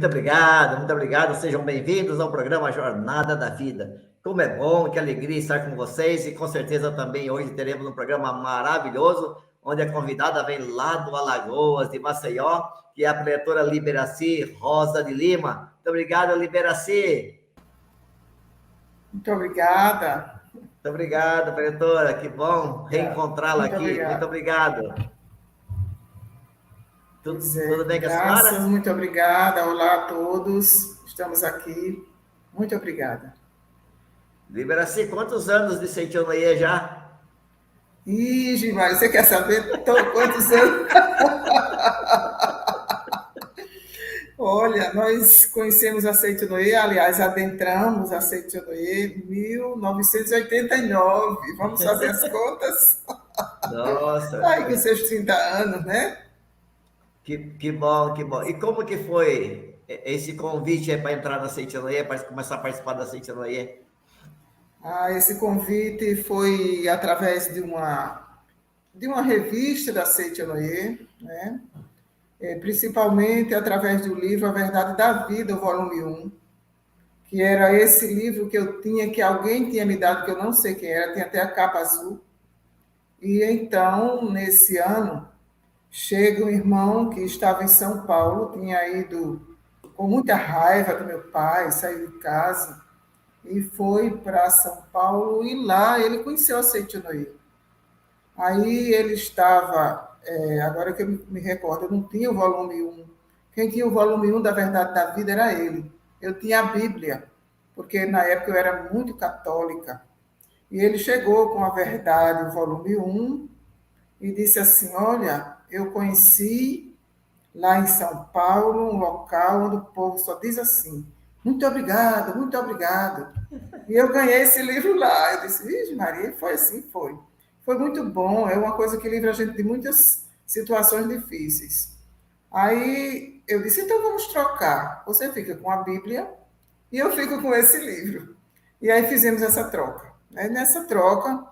muito obrigado. Sejam bem-vindos ao programa Jornada da Vida. Como é bom, que alegria estar com vocês e com certeza também hoje teremos um programa maravilhoso, onde a convidada vem lá do Alagoas, de Maceió, que é a preletora Liberaci Rosa de Lima. Muito obrigado, Liberaci. Muito obrigada. Muito obrigado, preletora. Que bom reencontrá-la Muito aqui. Muito obrigada. obrigado. Pois Tudo é, bem com a graças, senhora? muito obrigada. Olá a todos, estamos aqui. Muito obrigada. Liberaci, quantos anos de Seitonaiê já? Ih, Gilmar, você quer saber quantos anos? Olha, nós conhecemos a Seitonoye, aliás, adentramos a Seitonoye em 1989. Vamos fazer as contas? Nossa, Ai, com seus 30 anos, né? que bom, que bom. E como que foi esse convite para entrar na Seitonoye, para começar a participar da Seitonoye? Esse convite foi através de uma revista da Seitonoye, né? Principalmente através do livro A Verdade da Vida, o volume 1, que era esse livro que eu tinha, que alguém tinha me dado, que eu não sei quem era, tem até a capa azul. E então, nesse ano, chega um irmão que estava em São Paulo, tinha ido com muita raiva do meu pai, saiu de casa e foi para São Paulo, e lá ele conheceu a Seitonoye. Aí ele estava, agora que eu me recordo, eu não tinha o volume 1. Quem tinha o volume 1 da Verdade da Vida era ele. Eu tinha a Bíblia, porque na época eu era muito católica. E ele chegou com a Verdade, o volume 1, e disse assim: Olha, eu conheci lá em São Paulo um local onde o povo só diz assim: muito obrigado, muito obrigado. E eu ganhei esse livro lá. Eu disse: Vixe, Maria, foi assim, foi. Foi muito bom, é uma coisa que livra a gente de muitas situações difíceis. Aí eu disse: então vamos trocar. Você fica com a Bíblia e eu fico com esse livro. E aí fizemos essa troca. Aí, nessa troca,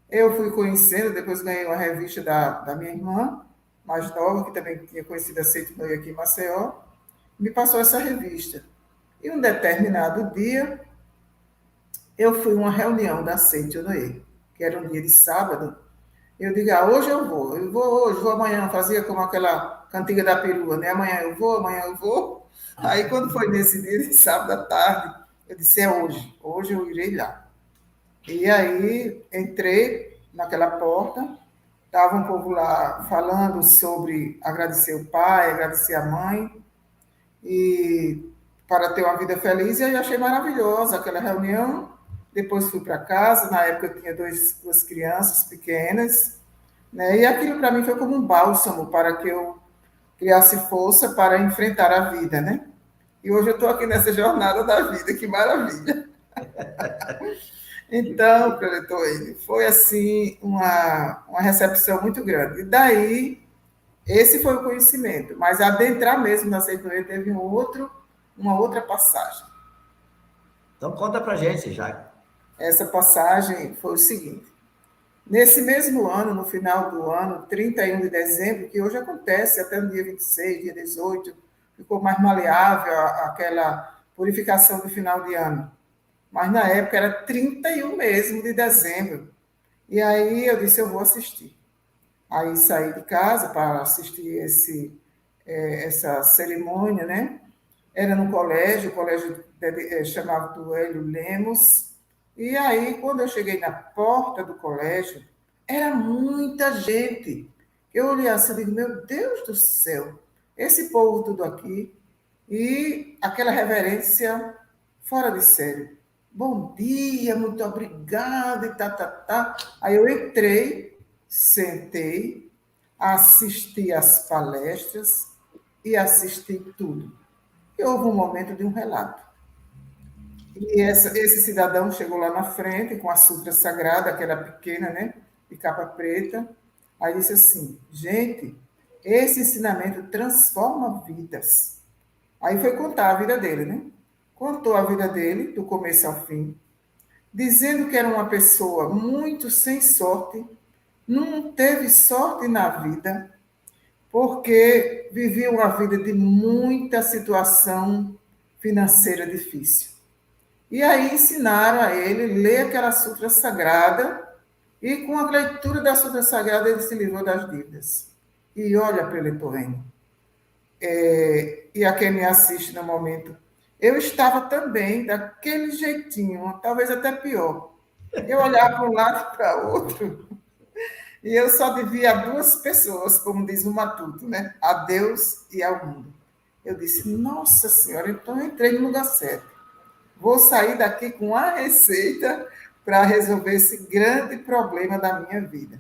eu fui conhecendo, depois ganhei uma revista da minha irmã, mais nova, que também tinha conhecido a Seito Noi aqui em Maceió, me passou essa revista. E um determinado dia, eu fui a uma reunião da Seito Noi, que era um dia de sábado. Eu digo: hoje eu vou hoje, vou amanhã. Fazia como aquela cantiga da perua, né? Amanhã eu vou, amanhã eu vou. Aí, quando foi nesse dia de sábado à tarde, eu disse: é hoje eu irei lá. E aí entrei naquela porta, estava um povo lá falando sobre agradecer o pai, agradecer a mãe, e para ter uma vida feliz, e aí achei maravilhosa aquela reunião. Depois fui para casa, na época eu tinha duas crianças pequenas, né? E aquilo para mim foi como um bálsamo para que eu criasse força para enfrentar a vida, né? E hoje eu estou aqui nessa jornada da vida, que maravilha. Então, preletor, foi assim uma recepção muito grande. E daí, esse foi o conhecimento, mas adentrar mesmo na Seitonoye teve uma outra passagem. Então conta pra gente, já. Essa passagem foi o seguinte: nesse mesmo ano, no final do ano, 31 de dezembro, que hoje acontece até no dia 26, dia 18, ficou mais maleável aquela purificação do final de ano. Mas na época era 31 mesmo de dezembro. E aí eu disse: eu vou assistir. Aí saí de casa para assistir essa cerimônia, né? Era no colégio, o colégio chamava do Hélio Lemos. E aí, quando eu cheguei na porta do colégio, era muita gente. Eu olhei assim e digo: meu Deus do céu, esse povo tudo aqui. E aquela reverência fora de sério. Bom dia, muito obrigada, e tá, tá, tá. Aí eu entrei, sentei, assisti às palestras e assisti tudo. E houve um momento de um relato. E esse cidadão chegou lá na frente com a sutra sagrada, aquela pequena, né, de capa preta. Aí disse assim: gente, esse ensinamento transforma vidas. Aí foi contar a vida dele, né? Contou a vida dele, do começo ao fim, dizendo que era uma pessoa muito sem sorte, não teve sorte na vida, porque vivi uma vida de muita situação financeira difícil. E aí ensinaram a ele ler aquela sutra sagrada, e com a leitura da sutra sagrada ele se livrou das dívidas. E olha, Preletoreno, e a quem me assiste no momento, eu estava também daquele jeitinho, talvez até pior. Eu olhava para um lado e para o outro, e eu só devia a duas pessoas, como diz o Matuto, né? A Deus e ao mundo. Eu disse, nossa Senhora, então eu entrei no lugar certo. Vou sair daqui com a receita para resolver esse grande problema da minha vida.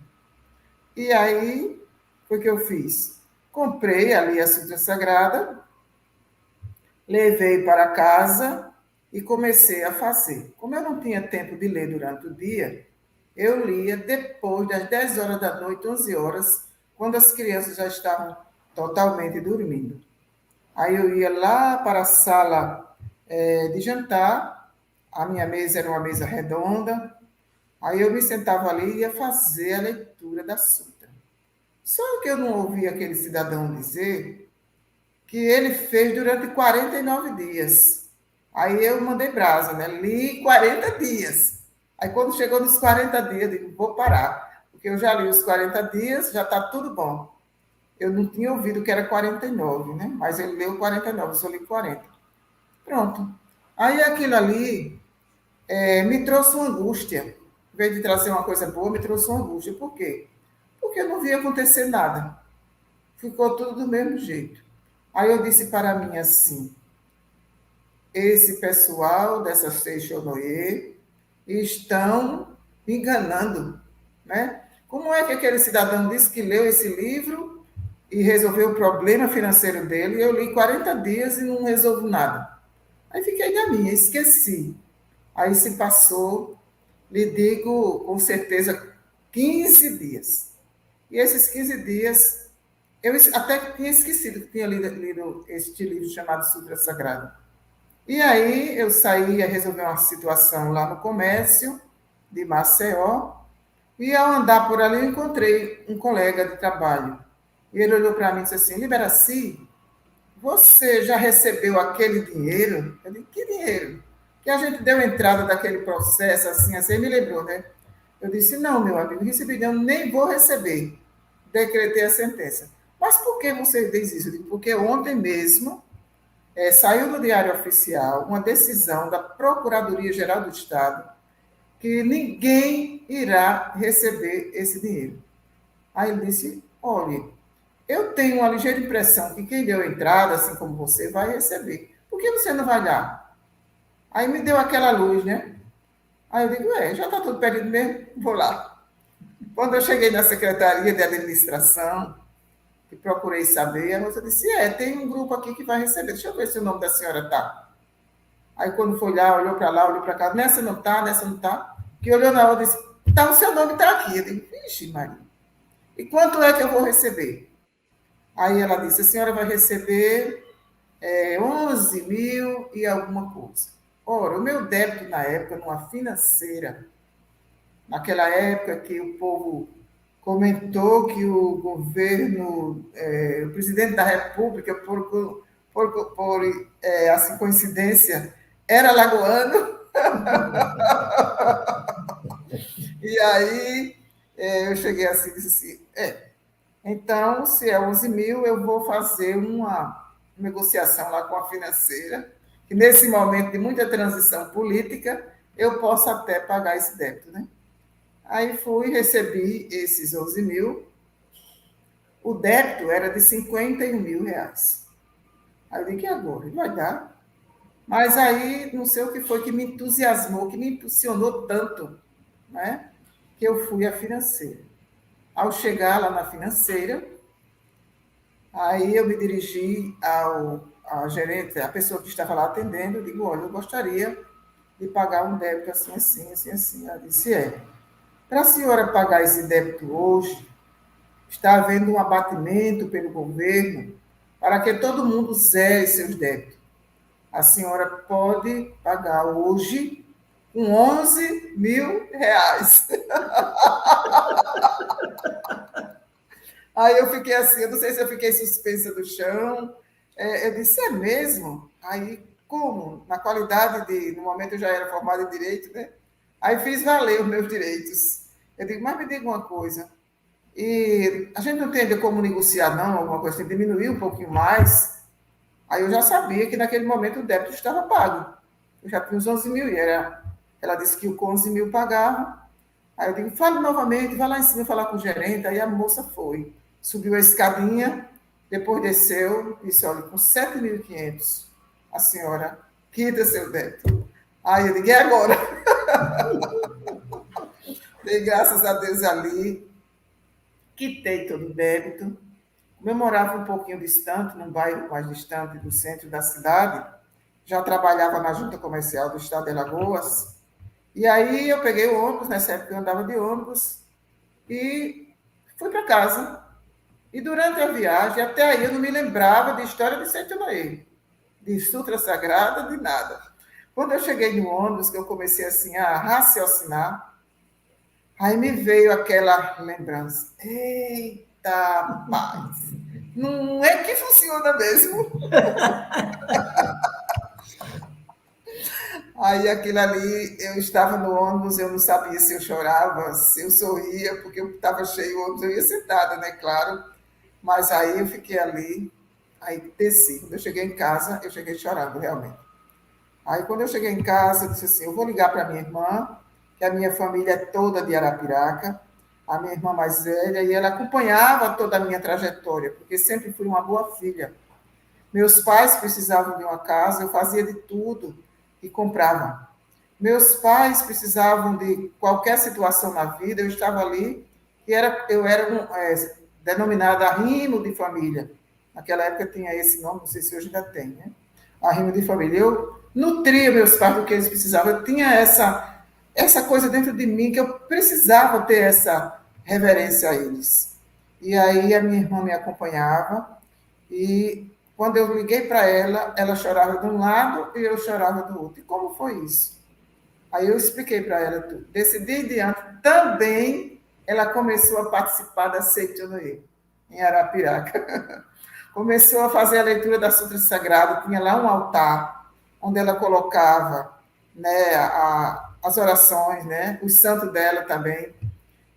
E aí, foi o que eu fiz. Comprei ali a Sutra Sagrada, levei para casa e comecei a fazer. Como eu não tinha tempo de ler durante o dia, eu lia depois das 10 horas da noite, 11 horas, quando as crianças já estavam totalmente dormindo. Aí eu ia lá para a sala de jantar, a minha mesa era uma mesa redonda, aí eu me sentava ali e ia fazer a leitura da sutra. Só que eu não ouvi aquele cidadão dizer que ele fez durante 49 dias. Aí eu mandei brasa, né? Li 40 dias. Aí quando chegou nos 40 dias, eu digo, vou parar, porque eu já li os 40 dias, já está tudo bom. Eu não tinha ouvido que era 49, né? Mas ele leu 49, eu só li 40. Pronto. Aí aquilo ali me trouxe uma angústia. Em vez de trazer uma coisa boa, me trouxe uma angústia. Por quê? Porque eu não via acontecer nada. Ficou tudo do mesmo jeito. Aí eu disse para mim assim, esse pessoal dessa Seixonoye estão me enganando, né? Como é que aquele cidadão disse que leu esse livro e resolveu o problema financeiro dele, e eu li 40 dias e não resolvo nada? Aí fiquei na minha, esqueci. Aí se passou, lhe digo com certeza, 15 dias. E esses 15 dias, eu até tinha esquecido que tinha lido este livro chamado Sutra Sagrado. E aí eu saí a resolver uma situação lá no comércio de Maceió, e ao andar por ali eu encontrei um colega de trabalho. E ele olhou para mim e disse assim, Liberaci, você já recebeu aquele dinheiro? Eu disse, que dinheiro? Que a gente deu entrada daquele processo, assim, me lembrou, né? Eu disse, não, meu amigo, recebi não, nem vou receber. Decretei a sentença. Mas por que você diz isso? Eu disse, porque ontem mesmo saiu no Diário Oficial uma decisão da Procuradoria-Geral do Estado que ninguém irá receber esse dinheiro. Aí ele disse, olha, eu tenho uma ligeira impressão que quem deu entrada, assim como você, vai receber. Por que você não vai lá? Aí me deu aquela luz, né? Aí eu digo, já está tudo perdido mesmo, vou lá. Quando eu cheguei na Secretaria de Administração, e procurei saber, a moça disse, tem um grupo aqui que vai receber, deixa eu ver se o nome da senhora está. Aí quando foi lá, olhou para lá, olhou para cá, nessa não está, que olhou na outra e disse, o seu nome está aqui. Eu digo, vixe, Maria, e quanto é que eu vou receber? Aí ela disse, a senhora vai receber 11 mil e alguma coisa. Ora, o meu débito na época, numa financeira, naquela época que o povo comentou que o governo, o presidente da República, por assim, coincidência, era lagoano. E aí eu cheguei assim e disse assim, então, se é 11 mil, eu vou fazer uma negociação lá com a financeira, que nesse momento de muita transição política, eu posso até pagar esse débito, né? Aí fui, recebi esses 11 mil, o débito era de 51 mil reais. Aí eu disse, que agora? Vai dar? Mas aí, não sei o que foi que me entusiasmou, que me impulsionou tanto, né? Que eu fui à financeira. Ao chegar lá na financeira, aí eu me dirigi ao gerente, a pessoa que estava lá atendendo, eu digo, olha, eu gostaria de pagar um débito assim, assim, assim, assim. Ela disse, para a senhora pagar esse débito hoje, está havendo um abatimento pelo governo para que todo mundo zere seus débitos. A senhora pode pagar hoje com 11 mil reais. Aí eu fiquei assim, eu não sei se eu fiquei suspensa do chão. Eu disse, é mesmo? Aí, como? Na qualidade de... No momento eu já era formada em Direito, né? Aí fiz valer os meus direitos. Eu digo, mas me diga uma coisa. E a gente não tem como negociar, não, alguma coisa, tem que diminuir um pouquinho mais. Aí eu já sabia que naquele momento o débito estava pago. Eu já tinha uns 11 mil, ela disse que com 11 mil pagava. Aí eu digo, fale novamente, vai lá em cima falar com o gerente. Aí a moça foi, subiu a escadinha, depois desceu, disse, olha, com 7.500, a senhora quita seu débito. Aí eu digo, e agora? Dei graças a Deus ali, quitei todo o débito. Como eu morava um pouquinho distante, num bairro mais distante do centro da cidade, já trabalhava na junta comercial do estado de Alagoas, e aí eu peguei o ônibus, nessa época eu andava de ônibus, e fui para casa. E durante a viagem, até aí eu não me lembrava de história de Sete Noé, de Sutra Sagrada, de nada. Quando eu cheguei no ônibus, que eu comecei assim a raciocinar, aí me veio aquela lembrança. Eita, paz! Não é que funciona mesmo. Aí aquilo ali, eu estava no ônibus, eu não sabia se eu chorava, se eu sorria, porque eu estava cheio o ônibus, eu ia sentada, né, claro. Mas aí eu fiquei ali, aí desci. Quando eu cheguei em casa, eu cheguei chorando, realmente. Aí quando eu cheguei em casa, eu disse assim, eu vou ligar para minha irmã, que a minha família é toda de Arapiraca, a minha irmã mais velha, e ela acompanhava toda a minha trajetória, porque sempre fui uma boa filha. Meus pais precisavam de uma casa, eu fazia de tudo e comprava. Meus pais precisavam de qualquer situação na vida, eu estava ali, eu era denominada arrimo de família. Naquela época tinha esse nome, não sei se hoje ainda tem, né? Arrimo de família. Eu nutria meus pais do que eles precisavam. Eu tinha essa coisa dentro de mim que eu precisava ter essa reverência a eles. E aí a minha irmã me acompanhava e quando eu liguei para ela, ela chorava de um lado e eu chorava do outro. E como foi isso? Aí eu expliquei para ela tudo. Desse dia em diante, também ela começou a participar da Seita Noé, em Arapiraca. Começou a fazer a leitura da Sutra Sagrada, tinha lá um altar, onde ela colocava, né, as orações, né, os santos dela também.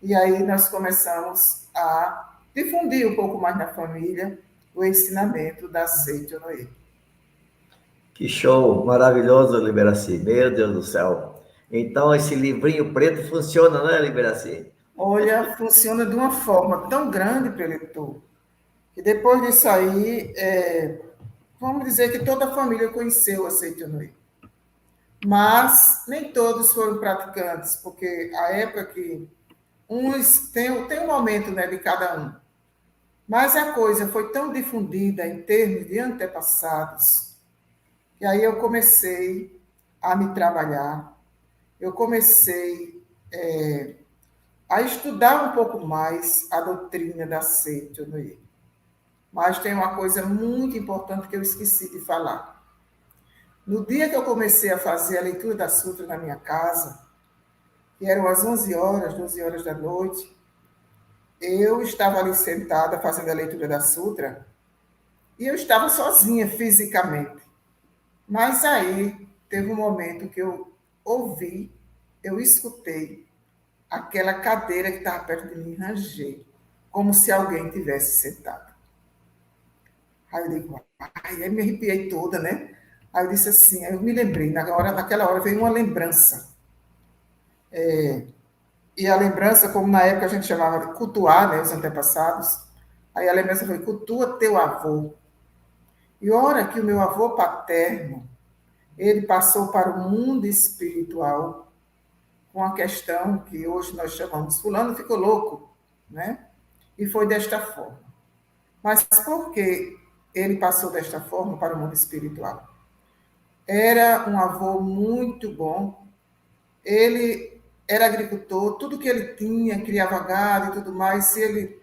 E aí nós começamos a difundir um pouco mais na família o ensinamento da Seita Noé. Que show, maravilhoso, Liberaci. Meu Deus do céu. Então, esse livrinho preto funciona, né, Liberaci? Olha, funciona de uma forma tão grande para o eleitor, que depois disso aí, vamos dizer que toda a família conheceu a Seita Noé. Mas nem todos foram praticantes, porque a época que uns tem um momento, né, de cada um. Mas a coisa foi tão difundida em termos de antepassados, que aí eu comecei a me trabalhar, eu comecei a estudar um pouco mais a doutrina da Seita Noé. Mas tem uma coisa muito importante que eu esqueci de falar. No dia que eu comecei a fazer a leitura da Sutra na minha casa, que eram as 11 horas, 12 horas da noite, eu estava ali sentada fazendo a leitura da Sutra e eu estava sozinha fisicamente. Mas aí teve um momento que eu ouvi, eu escutei aquela cadeira que estava perto de mim ranger, como se alguém tivesse sentado. Aí eu digo, ai, aí me arrepiei toda, né? Aí eu disse assim, aí eu me lembrei, naquela hora veio uma lembrança. E a lembrança, como na época a gente chamava de cultuar, né, os antepassados, aí a lembrança foi, cultua teu avô. E hora que o meu avô paterno, ele passou para o mundo espiritual com a questão que hoje nós chamamos, fulano ficou louco, né? E foi desta forma. Mas por que ele passou desta forma para o mundo espiritual? Era um avô muito bom, ele era agricultor, tudo que ele tinha, criava gado e tudo mais, se ele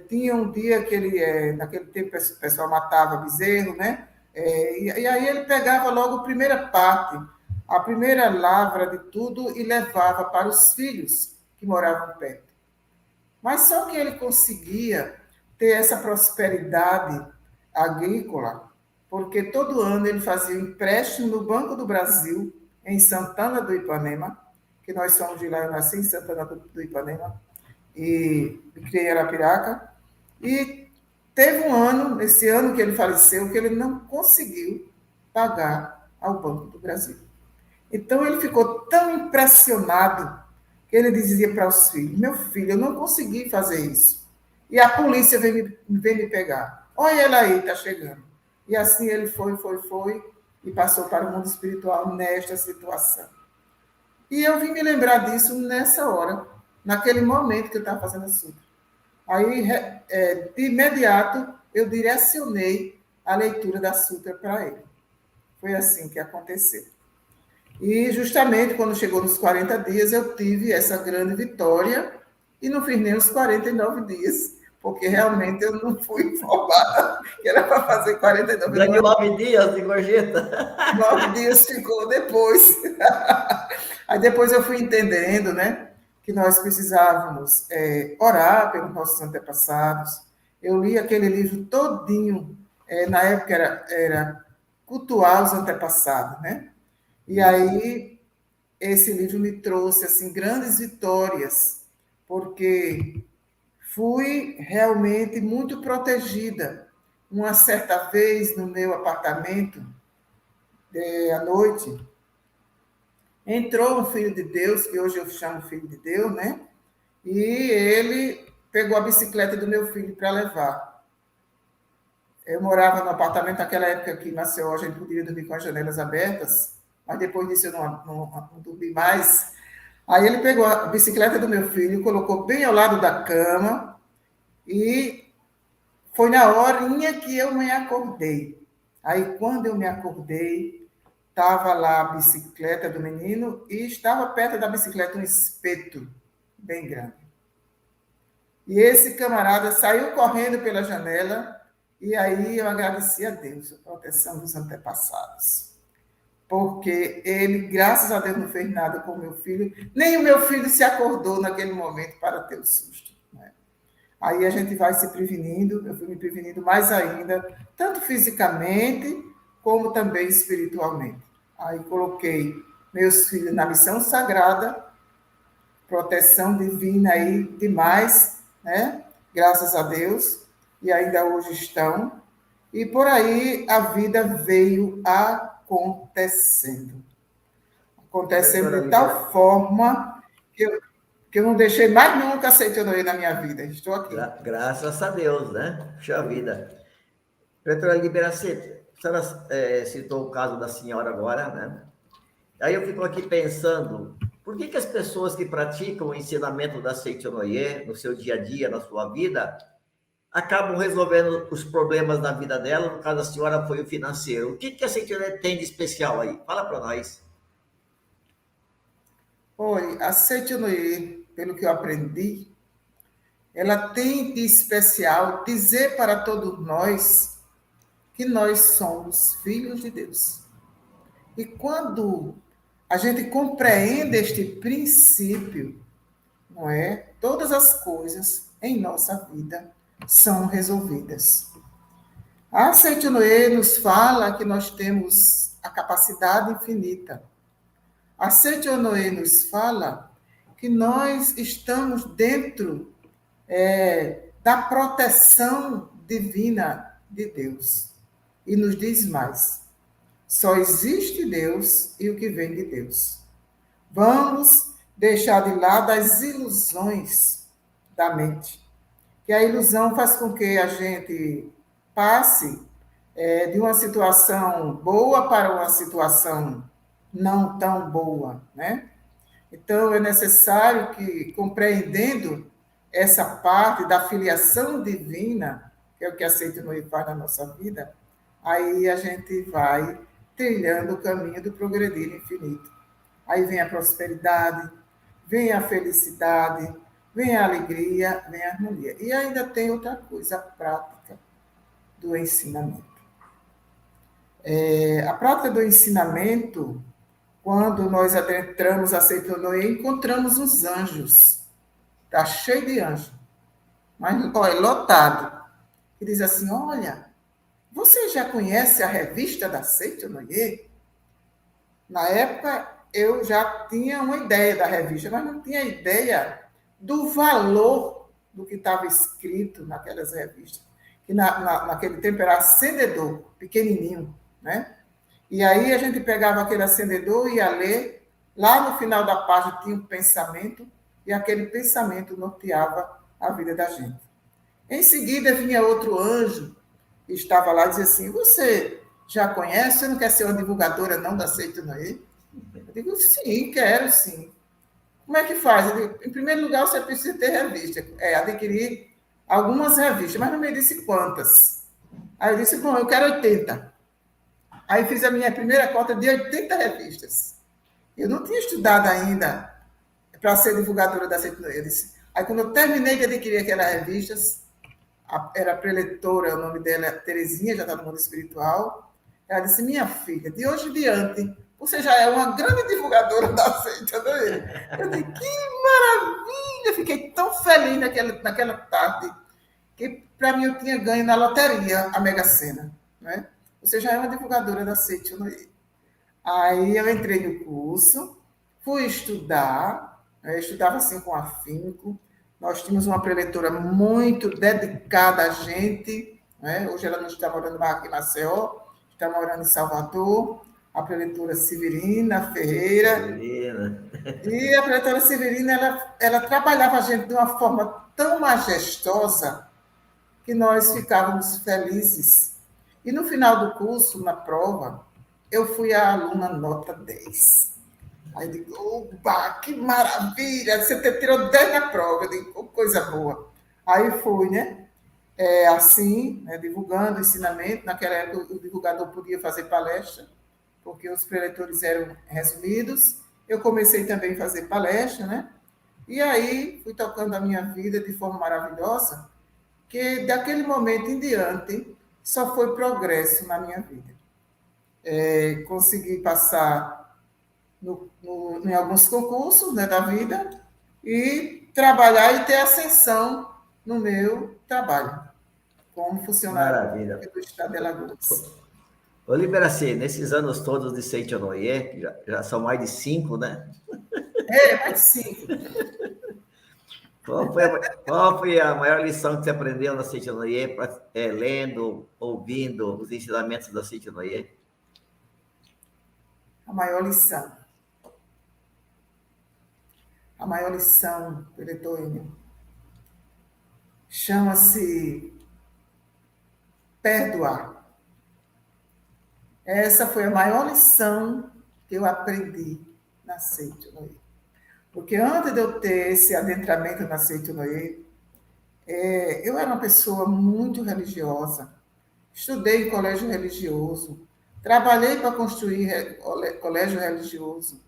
tinha um dia que ele, naquele tempo o pessoal matava bezerro, né? E aí ele pegava logo a primeira parte, a primeira lavra de tudo e levava para os filhos que moravam perto. Mas só que ele conseguia ter essa prosperidade agrícola, porque todo ano ele fazia um empréstimo no Banco do Brasil, em Santana do Ipanema, que nós somos de lá, eu nasci em Santana do Ipanema, e criei em Arapiraca, e teve um ano, nesse ano que ele faleceu, que ele não conseguiu pagar ao Banco do Brasil. Então ele ficou tão impressionado que ele dizia para os filhos: meu filho, eu não consegui fazer isso. E a polícia vem me pegar. Olha ele aí, está chegando. E assim ele foi, e passou para o mundo espiritual nesta situação. E eu vim me lembrar disso nessa hora, naquele momento que eu estava fazendo a sutra. Aí, de imediato, eu direcionei a leitura da sutra para ele. Foi assim que aconteceu. E justamente quando chegou nos 40 dias, eu tive essa grande vitória e não fiz nem os 49 dias, porque realmente eu não fui informada que era para fazer 49 dias. Ganhou 9 dias de gorjeta. 9 dias ficou depois. Aí depois eu fui entendendo, né, que nós precisávamos orar pelos nossos antepassados. Eu li aquele livro todinho, na época era cultuar os antepassados, né? E aí esse livro me trouxe assim grandes vitórias, porque fui realmente muito protegida. Uma certa vez no meu apartamento, à noite, entrou um filho de Deus, que hoje eu chamo filho de Deus, né? E ele pegou a bicicleta do meu filho para levar. Eu morava no apartamento naquela época aqui em Maceió, a gente podia dormir com as janelas abertas, mas depois disso eu não dormi mais. Aí ele pegou a bicicleta do meu filho, colocou bem ao lado da cama e foi na horinha que eu me acordei. Aí quando eu me acordei, estava lá a bicicleta do menino e estava perto da bicicleta um espeto bem grande. E esse camarada saiu correndo pela janela e aí eu agradeci a Deus, a proteção dos antepassados. Porque ele, graças a Deus, não fez nada com o meu filho, nem o meu filho se acordou naquele momento para ter o susto. Né? Aí a gente vai se prevenindo, eu fui me prevenindo mais ainda, tanto fisicamente como também espiritualmente. Aí coloquei meus filhos na missão sagrada, proteção divina aí demais, né? Graças a Deus, e ainda hoje estão. E por aí a vida veio acontecendo de tal forma que eu não deixei mais nunca aceitando ele na minha vida. Estou aqui. Graças a Deus, né? Puxa vida. Doutora Liberace, a senhora citou o caso da senhora agora, né? Aí eu fico aqui pensando, por que as pessoas que praticam o ensinamento da Seichonoye no seu dia a dia, na sua vida, acabam resolvendo os problemas da vida dela? No caso da senhora foi o financeiro. O que a Seichonoye tem de especial aí? Fala para nós. Olha, a Seichonoye, pelo que eu aprendi, ela tem de especial dizer para todos nós que nós somos filhos de Deus. E quando a gente compreende este princípio, não é? Todas as coisas em nossa vida são resolvidas. A Seichonoye nos fala que nós temos a capacidade infinita. A Seichonoye nos fala que nós estamos dentro da proteção divina de Deus. E nos diz mais: só existe Deus e o que vem de Deus. Vamos deixar de lado as ilusões da mente. Que a ilusão faz com que a gente passe de uma situação boa para uma situação não tão boa, né? Então, é necessário que, compreendendo essa parte da filiação divina, que é o que a Seichonoye faz na nossa vida, aí a gente vai trilhando o caminho do progredir infinito. Aí vem a prosperidade, vem a felicidade, vem a alegria, vem a harmonia. E ainda tem outra coisa, a prática do ensinamento. A prática do ensinamento, quando nós adentramos a Seichonoye, encontramos os anjos. Está cheio de anjos. Mas, olha, lotado. e diz assim: olha, você já conhece a revista da Seita Noye? Na época, eu já tinha uma ideia da revista, mas não tinha ideia do valor do que estava escrito naquelas revistas. Que naquele tempo era acendedor, pequenininho, né? E aí a gente pegava aquele acendedor e ia ler. Lá no final da página tinha um pensamento, e aquele pensamento norteava a vida da gente. Em seguida vinha outro anjo, que estava lá e dizia assim: você já conhece? Você não quer ser uma divulgadora não da Seita Noé? Eu digo: sim, quero sim. Como é que faz? Eu digo: em primeiro lugar, você precisa ter revista, adquirir algumas revistas, mas não me disse quantas. Aí eu disse: bom, eu quero 80. Aí fiz a minha primeira cota de 80 revistas. Eu não tinha estudado ainda para ser divulgadora da Seita Noé. Aí quando eu terminei de adquirir aquelas revistas, era preletora, o nome dela é Terezinha, já está no mundo espiritual. Ela disse: minha filha, de hoje em diante, você já é uma grande divulgadora da Seita Noé. Eu disse: que maravilha! Fiquei tão feliz naquela tarde, que para mim eu tinha ganho na loteria a Mega Sena. Né? Você já é uma divulgadora da Seita Noé. Aí eu entrei no curso, fui estudar, estudava assim com afinco. Nós tínhamos uma preletora muito dedicada a gente, né? Hoje ela não está morando mais aqui em Maceió, está morando em Salvador, a preletora Severina Ferreira. Severina. E a preletora Severina, ela trabalhava a gente de uma forma tão majestosa que nós ficávamos felizes. E no final do curso, na prova, eu fui a aluna nota 10. Aí eu digo: opa, que maravilha! Você tirou 10 na prova. Eu digo: coisa boa. Aí fui, né? Assim, né, divulgando ensinamento. Naquela época, o divulgador podia fazer palestra, porque os preletores eram resumidos. Eu comecei também a fazer palestra, né? E aí fui tocando a minha vida de forma maravilhosa, que daquele momento em diante só foi progresso na minha vida. Consegui passar em alguns concursos, né, da vida, e trabalhar e ter ascensão no meu trabalho como funcionário Maravilha. do Estado de Alagoas. Ô, Liberaci, nesses anos todos de Seita Noé, que já são mais de 5, né? Mais 5. Qual foi a maior lição que você aprendeu na Seita Noé, lendo, ouvindo os ensinamentos da Seita Noé? A maior lição. A maior lição, diretor Enio, chama-se perdoar. Essa foi a maior lição que eu aprendi na Seita Noé. Porque antes de eu ter esse adentramento na Seita Noé, eu era uma pessoa muito religiosa. Estudei em colégio religioso. Trabalhei para construir colégio religioso.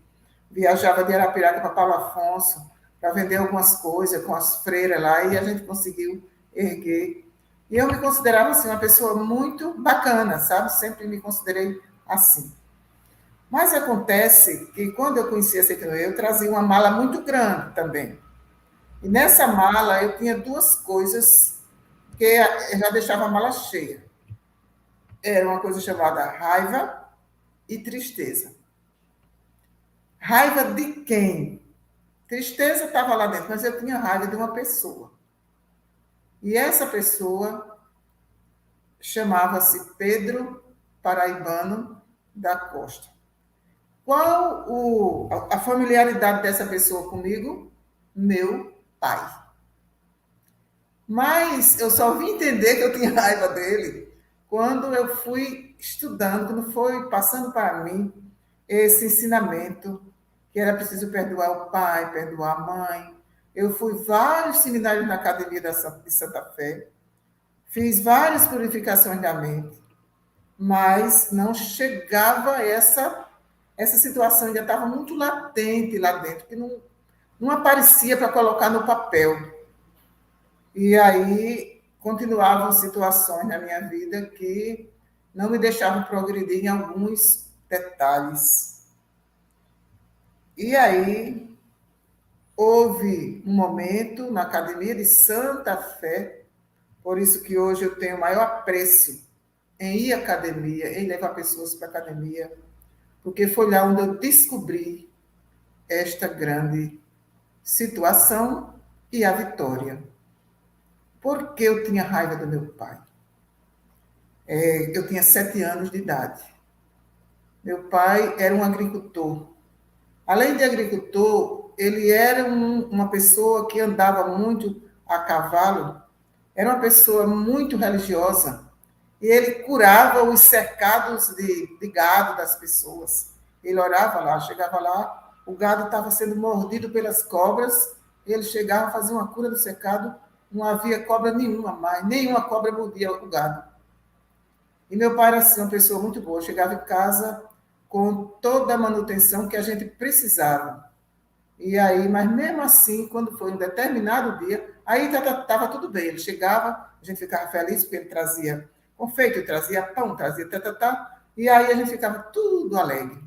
Viajava de Arapiraca para Paulo Afonso para vender algumas coisas com as freiras lá e a gente conseguiu erguer. E eu me considerava assim, uma pessoa muito bacana, sabe? Sempre me considerei assim. Mas acontece que quando eu conheci a Sequinoe, eu trazia uma mala muito grande também. E nessa mala eu tinha duas coisas que eu já deixava a mala cheia. Era uma coisa chamada raiva e tristeza. Raiva de quem? Tristeza estava lá dentro, mas eu tinha raiva de uma pessoa. E essa pessoa chamava-se Pedro Paraibano da Costa. Qual a familiaridade dessa pessoa comigo? Meu pai. Mas eu só vim entender que eu tinha raiva dele quando eu fui estudando, quando foi passando para mim esse ensinamento que era preciso perdoar o pai, perdoar a mãe. Eu fui vários seminários na Academia de Santa Fé, fiz várias purificações da mente, mas não chegava essa situação, ainda estava muito latente lá dentro, que não aparecia para colocar no papel. E aí continuavam situações na minha vida que não me deixavam progredir em alguns detalhes. E aí houve um momento na Academia de Santa Fé Por isso que hoje eu tenho maior apreço em ir à academia, em levar pessoas para a academia, porque foi lá onde eu descobri esta grande situação e a vitória. Por que eu tinha raiva do meu pai? Eu tinha 7 anos de idade. Meu pai era um agricultor. Além de agricultor, ele era uma pessoa que andava muito a cavalo, era uma pessoa muito religiosa, e ele curava os cercados de gado das pessoas. Ele orava lá, chegava lá, o gado estava sendo mordido pelas cobras, ele chegava a fazer uma cura do cercado, não havia cobra nenhuma mais, nenhuma cobra mordia o gado. E meu pai era assim, uma pessoa muito boa, chegava em casa com toda a manutenção que a gente precisava. E aí, mas mesmo assim, quando foi um determinado dia, aí estava tudo bem. Ele chegava, a gente ficava feliz porque ele trazia confeito, ele trazia pão, trazia e aí a gente ficava tudo alegre.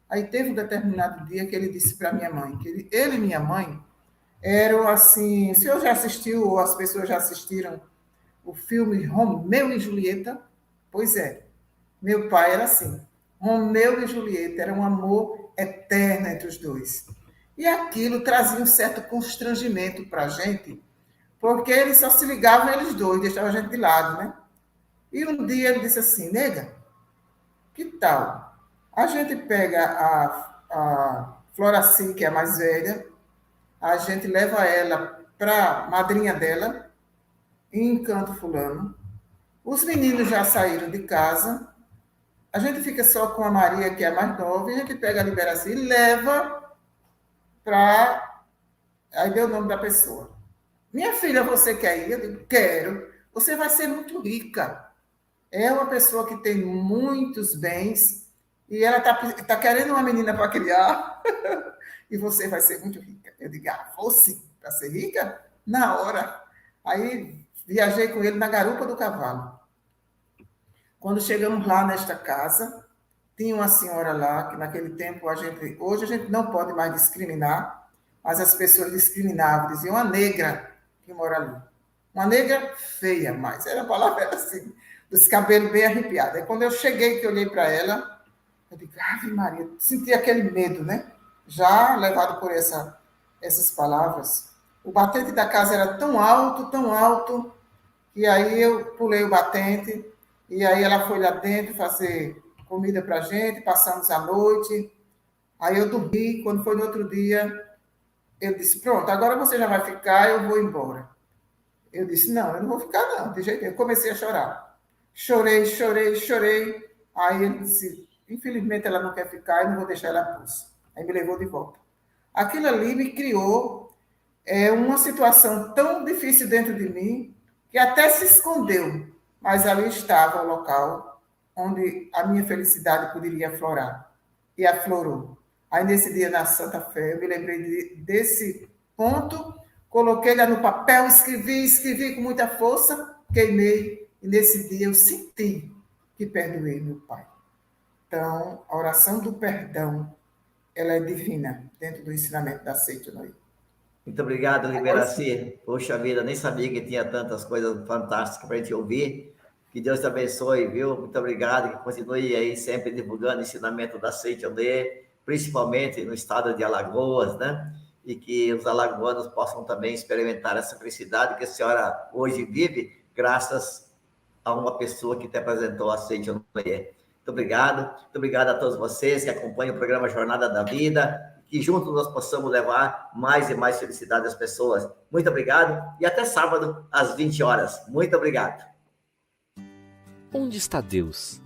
Aí teve um determinado dia que ele disse para minha mãe, que ele e minha mãe eram assim, o senhor já assistiu, ou as pessoas já assistiram o filme Romeu e Julieta? Pois é, meu pai era assim. Romeu e Julieta era um amor eterno entre os dois. E aquilo trazia um certo constrangimento para a gente, porque eles só se ligavam eles dois, deixavam a gente de lado, né? E um dia ele disse assim, nega, que tal? A gente pega a Floraci, que é a mais velha, a gente leva ela para a madrinha dela, em Canto Fulano. Os meninos já saíram de casa, a gente fica só com a Maria, que é a mais nova, e a gente pega a Liberaci e leva para... Aí deu o nome da pessoa. Minha filha, você quer ir? Eu digo, quero. Você vai ser muito rica. É uma pessoa que tem muitos bens e ela tá querendo uma menina para criar e você vai ser muito rica. Eu digo, vou sim, para ser rica? Na hora. Aí viajei com ele na garupa do cavalo. Quando chegamos lá nesta casa, tinha uma senhora lá, que naquele tempo hoje a gente não pode mais discriminar, mas as pessoas discriminavam, diziam uma negra que mora ali. Uma negra feia, mas a palavra era assim, dos cabelos bem arrepiados. Aí quando eu cheguei, que eu olhei para ela, eu digo, Ave Maria, senti aquele medo, né? Já levado por essas palavras. O batente da casa era tão alto, que aí eu pulei o batente, e aí ela foi lá dentro fazer comida para a gente, passamos a noite. Aí eu dormi, quando foi no outro dia, eu disse, pronto, agora você já vai ficar, eu vou embora. Eu disse, não, eu não vou ficar não, de jeito nenhum. Eu comecei a chorar. Chorei. Aí ele disse, infelizmente ela não quer ficar, eu não vou deixar ela pulsa. Aí me levou de volta. Aquilo ali me criou uma situação tão difícil dentro de mim, que até se escondeu, mas ali estava o local onde a minha felicidade poderia aflorar. E aflorou. Aí nesse dia, na Santa Fé, eu me lembrei desse ponto, coloquei lá no papel, escrevi com muita força, queimei, e nesse dia eu senti que perdoei meu pai. Então, a oração do perdão, ela é divina, dentro do ensinamento da Seita Noé. Muito obrigado, Liberaci. Poxa vida, nem sabia que tinha tantas coisas fantásticas para a gente ouvir. Que Deus te abençoe, viu? Muito obrigado, que continue aí sempre divulgando o ensinamento da Seita Noé, principalmente no estado de Alagoas, né? E que os alagoanos possam também experimentar essa felicidade que a senhora hoje vive, graças a uma pessoa que te apresentou a Seita Noé. Muito obrigado a todos vocês que acompanham o programa Jornada da Vida, que juntos nós possamos levar mais e mais felicidade às pessoas. Muito obrigado e até sábado, às 20 horas. Muito obrigado. Onde está Deus?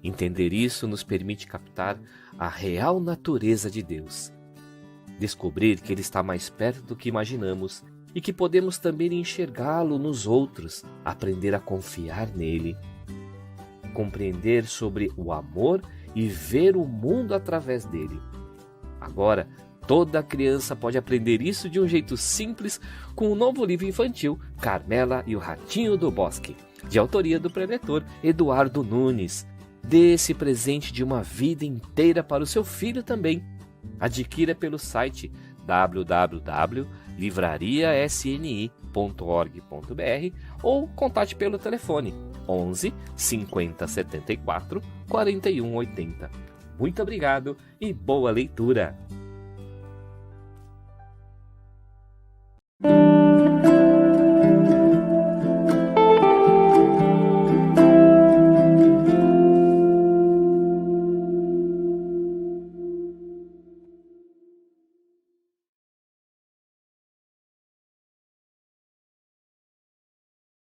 Entender isso nos permite captar a real natureza de Deus. Descobrir que Ele está mais perto do que imaginamos e que podemos também enxergá-lo nos outros, aprender a confiar nele. Compreender sobre o amor e ver o mundo através dele. Agora, toda criança pode aprender isso de um jeito simples com o novo livro infantil Carmela e o Ratinho do Bosque, de autoria do preletor Eduardo Nunes. Dê esse presente de uma vida inteira para o seu filho também. Adquira pelo site www.carmela.com.br livrariasni.org.br ou contate pelo telefone 11 50 74 41 80. Muito obrigado e boa leitura!